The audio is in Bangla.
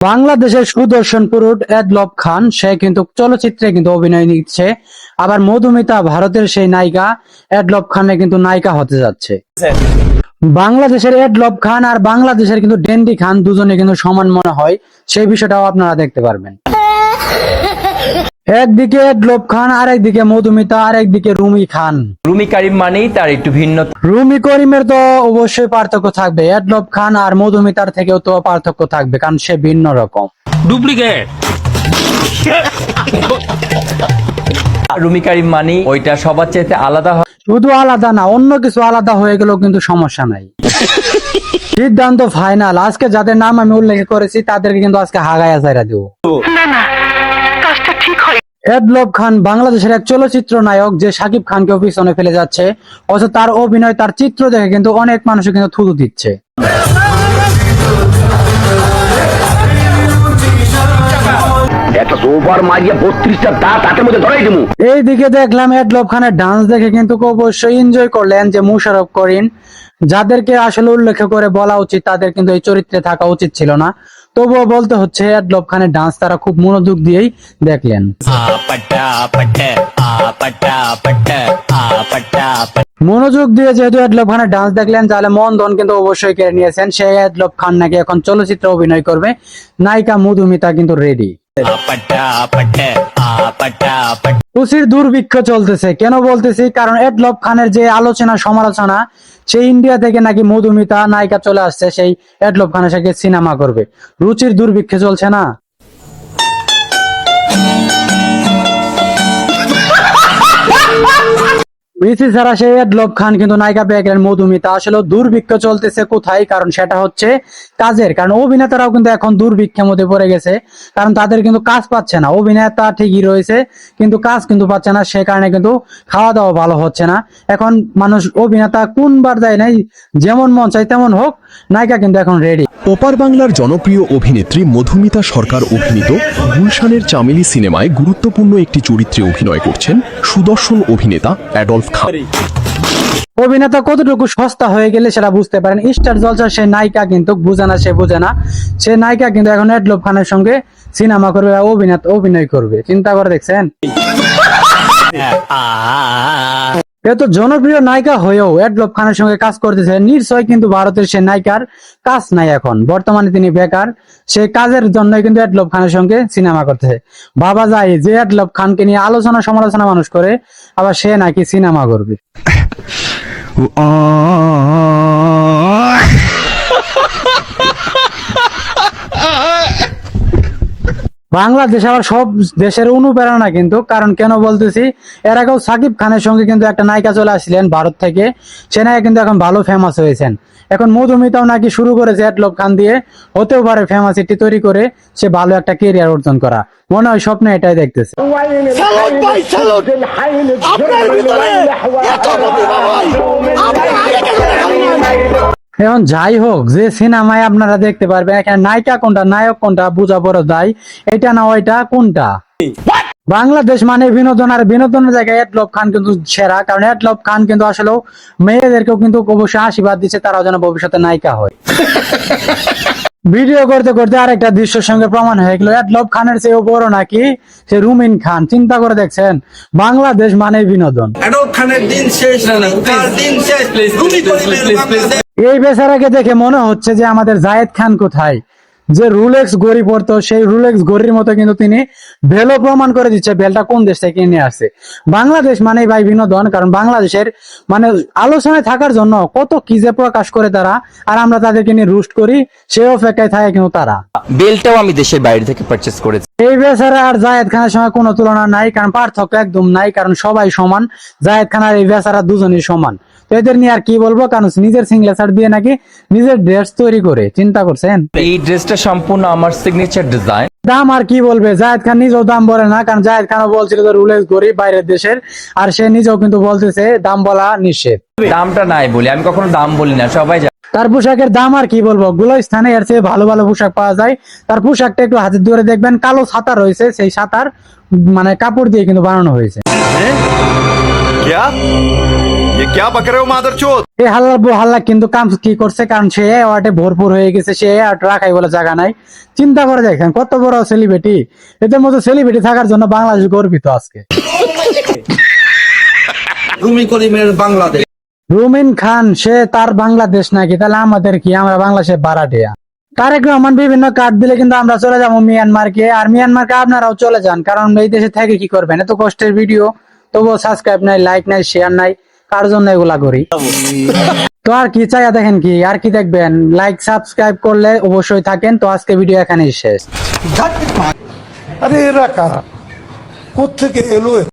বাংলাদেশের সুদর্শন পুরুষ এডলব খান সে কিন্তু চলচ্চিত্রে কিন্তু অভিনয় নিচ্ছে। আবার মধুমিতা ভারতের সেই নায়িকা এডলব খানে কিন্তু নায়িকা হতে যাচ্ছে। বাংলাদেশের এডলব খান আর বাংলাদেশের কিন্তু ডেন্ডি খান দুজনে কিন্তু সমান মনে হয়, সেই বিষয়টাও আপনারা দেখতে পারবেন। একদিকে এডলব খান, আর একদিকে মধুমিতা, আর একদিকে রুমি খান। রুমি করিম মানেই তার একটু ভিন্ন। রুমি করিমের তো অবশ্যই পার্থক্য থাকবে, এডলব খান আর মধুমিতার থেকেও তো পার্থক্য থাকবে, কারণ সে ভিন্ন রকম ডুপ্লিকেট। রুমি করিম মানেই ওইটা সবার চাইতে আলাদা হয়। শুধু আলাদা না, অন্য কিছু আলাদা হয়ে গেলেও কিন্তু সমস্যা নাই। সিদ্ধান্ত ফাইনাল। আজকে যাদের নাম আমি উল্লেখ করেছি তাদেরকে কিন্তু আজকে হাগায়া ছাইরা দিব। এডলব খান বাংলাদেশের এক চলচ্চিত্র নায়ক, যে শাকিব খানকে পিছনে ফেলে যাচ্ছে, অথচ তার অভিনয়, তার চিত্র দেখে কিন্তু অনেক মানুষ কিন্তু থুতু দিচ্ছে। এইদিকে দেখলাম এডলব খানের ডান্স দেখে কিন্তু অবশ্যই এনজয় করলেন যে মোশাররফ করিম, যাদেরকে আসলে উল্লেখ করে বলা উচিত তাদের কিন্তু এই চরিত্রে থাকা উচিত ছিল না, তবুও বলতে হচ্ছে এডলব খানের ডান্স তারা খুব মনোযোগ দিয়েই দেখলেন। মনোযোগ দিয়ে যেহেতু এডলব খানের ডান্স দেখলেন, তাহলে মন ধন কিন্তু অবশ্যই কেড়ে নিয়েছেন। সেই এডলব খান নাকি এখন চলচ্চিত্রে অভিনয় করবে, নায়িকা মধুমিতা কিন্তু রেডি। প্রচুর দুর্ভিক্ষ চলতেছে। কেন বলতেছি? কারণ এডলব খানের যে আলোচনা সমালোচনা, সেই ইন্ডিয়া থেকে নাকি মধুমিতা নায়িকা চলে আসছে, সেই এডলব খানের সাথে সিনেমা করবে। রুচির দুর্ভিক্ষ চলছে না? বিসি ছাড়া সেই এডলব খান কিন্তু নায়িকা পেয়ে গেলেন মধুমিতা। আসলে দুর্ভিক্ষ চলতেছে কোথায়? কারণ সেটা হচ্ছে কাজের। কারণ অভিনেতারাও কিন্তু এখন দুর্ভিক্ষের মধ্যে পড়ে গেছে, কারণ তাদের কিন্তু কাজ পাচ্ছে না। অভিনেতা ঠিকই রয়েছে কিন্তু কাজ কিন্তু পাচ্ছে না, সে কারণে কিন্তু খাওয়া দাওয়া ভালো হচ্ছে না। এখন মানুষ অভিনেতা কোনবার দেয় নাই, যেমন মন চাই তেমন হোক, নায়িকা কিন্তু এখন রেডি। ওপার বাংলার জনপ্রিয় অভিনেত্রী মধুমিতা সরকার অভিনীত গুলশানের চামেলি সিনেমায় গুরুত্বপূর্ণ একটি চরিত্রে অভিনয় করছেন সুদর্শন অভিনেতা এডলব খান। অভিনেতা কতটুকু সস্তা হয়ে গেলে সেটা বুঝতে পারেন। স্টার জলসার সে নায়িকা কিন্তু বুঝে না, সে বোঝে না। সে নায়িকা কিন্তু এখন এডলব খানের সঙ্গে সিনেমা করবে, অভিনয় করবে। চিন্তা করে দেখছেন? এত জনপ্রিয় নায়িকা হয়েও এডলব খানের সঙ্গে কাজ করতেছে। নিশ্চয় কিন্তু ভারতের সে নায়িকার কাজ নাই এখন, বর্তমানে তিনি বেকার। সেই কাজের জন্য কিন্তু এডলব খানের সঙ্গে সিনেমা করতেছে। ভাবা যায় যে এডলব খানকে নিয়ে আলোচনা সমালোচনা মানুষ করে, আবার সে নাকি সিনেমা করবে। বাংলাদেশ আবার সব দেশের অনুপ্রেরণা কিন্তু। কারণ কেন বলতেছি, এর আগেও সাকিব খানের সঙ্গে কিন্তু একটা নায়িকা চলে আসছিলেন ভারত থেকে, সে নায়িকা কিন্তু এখন ভালো ফেমাস হয়েছেন। এখন মধুমিতাও নাকি শুরু করেছে এডলব খান দিয়ে, হতেও পারে ফেমাসিটি তৈরি করে সে ভালো একটা কেরিয়ার অর্জন করা। মনে হয় স্বপ্নে এটাই দেখতেছে। এখন যাই হোক, যে সিনেমায় আপনারা দেখতে পারবেন এখানে নায়িকা কোনটা নায়ক কোনটা বোঝা বড় দায়। এটা না ওইটা কোনটা? বাংলাদেশ মানে বিনোদন, আর বিনোদনের জায়গায় এডলব খান কিন্তু সেরা। কারণ এডলব খান কিন্তু আসলে মেয়েদেরকেও কিন্তু অবশ্যই আশীর্বাদ দিচ্ছে তারাও যেন ভবিষ্যতে নায়িকা হয়। ভিডিও করতে করতে আরেকটা দৃশ্যের সঙ্গে প্রমাণ হয়ে গেল এডলব খানের চেয়েও বড় নাকি সে রুমিন খান। চিন্তা করে দেখছেন, বাংলাদেশ মানে বিনোদন। এডলব খানের দিন শেষ, তার দিন শেষ। এই বেচারাকে দেখে মনে হচ্ছে যে আমাদের জায়েদ খান কোথায়, যে রুলেক্স ঘড়ি পরতো, সেই রুলেক্স ঘড়ির মতো কিন্তু তিনি বেলও প্রমাণ করে দিচ্ছে বেলটা কোন দেশ থেকে নিয়ে আসছে। বাংলাদেশ মানে ভাই বিনোদন। কারণ বাংলাদেশের মানে আলোচনায় থাকার জন্য কত কি যে প্রকাশ করে তারা, আর আমরা তাদেরকে নিয়ে রুস্ট করি, সে অপেক্ষায় থাকে কিন্তু তারা। বেলটাও আমি দেশের বাইরে থেকে পারচেজ করেছি। এই বেচারা আর জায়েদ খানের সঙ্গে কোনো তুলনা নাই, কারণ পার্থক্য একদম নাই। কারণ সবাই সমান, জায়েদ খান আর এই বেচারা দুজনই সমান। তো এদের নিয়ে আর কি বলবো, কারণ নিজের সিগনেচার দিয়ে নাকি নিজের ড্রেস তৈরি করে। চিন্তা করছেন? এই ড্রেসটা সম্পূর্ণ আমার সিগনেচার ডিজাইন। দাম আর কি বলবে, জায়েদ খান নিজেও দাম বলে না। কারণ জায়েদ খানও বলছিল যে রুলেক্স ঘড়ি বাইরের দেশের, আর সে নিজেও কিন্তু বলতেছে দাম বলা নিষেধ। দামটা নাই বলি, আমি কখনো দাম বলি না, সবাই জানে। তার পোশাকের দাম আর কি বলবো, গুলিস্তানে এর চেয়ে ভালো ভালো পোশাক পাওয়া যায়। তার পোশাকটা একটু হাতের ধরে দেখবেন, কালো ছাতা রয়েছে, সেই ছাতার মানে কাপড় দিয়ে কিন্তু বানানো হয়েছে। ये क्या बक रहे हो मादरचोद? এই হাল্লার বউ হাল্লা কিন্তু কাম কি করছে, কারণ সে অ্যাওয়ার্ডে ভরপুর হয়ে গেছে, সে অ্যাওয়ার্ড রাখাই বলে জায়গা নাই। চিন্তা করে দেখেন কত বড় সেলিব্রিটি, এদের মতো সেলিব্রিটি থাকার জন্য বাংলাদেশ গর্বিত আজকে। রুমি করিমের বাংলাদেশ। রুমিন খান সে তার বাংলাদেশ নাকি, তাহলে আমাদের কি, আমরা বাংলাদেশে ভাড়াটিয়া। তারেক রহমান বিভিন্ন কার্ড দিলে কিন্তু আমরা চলে যাবো মিয়ানমারকে, আর মিয়ানমারকে আপনারাও চলে যান, কারণ এই দেশে থেকে কি করবেন, এত কষ্টের ভিডিও, তবুও সাবস্ক্রাইব নাই, লাইক নাই, শেয়ার নাই, কার জন্য এগুলা করি। তো আর কি চাইয়া দেখেন, কি আর কি দেখবেন, লাইক সাবস্ক্রাইব করলে অবশ্যই থাকেন। তো আজকে ভিডিও এখানেই শেষ। আরে এরা কারা, কোত্থেকে এলো এরা?